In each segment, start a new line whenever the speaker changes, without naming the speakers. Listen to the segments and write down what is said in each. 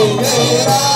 जय राम।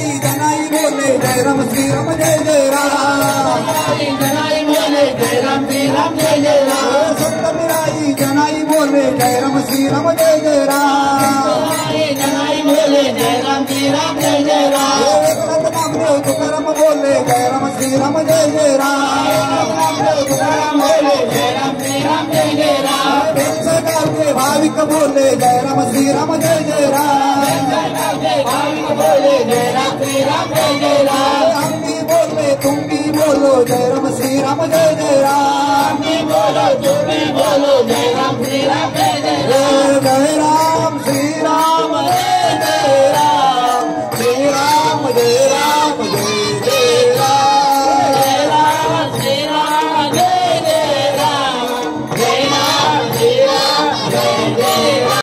जय राम श्री राम जय जय राम। जनाई बोले जय राम श्री राम जय जय राम। संत मिराई जनाई बोले जय राम श्री राम जय जय राम। जनाई बोले जय राम श्री राम जय जय राम। नामदेव तुकाराम बोले जय राम श्री राम जय जय राम। नामदेव तुकाराम बोले जय राम श्री राम जय जय राम। गाँव के भाविक बोले जय राम श्री राम जय जय राम। भाविक बोले जय राम श्री राम जय जय राम। हम भी बोले तुम भी बोलो जय राम श्री राम जय जय राम। हम भी बोलो तुम भी बोलो जय राम श्री राम जय जय राम। जय राम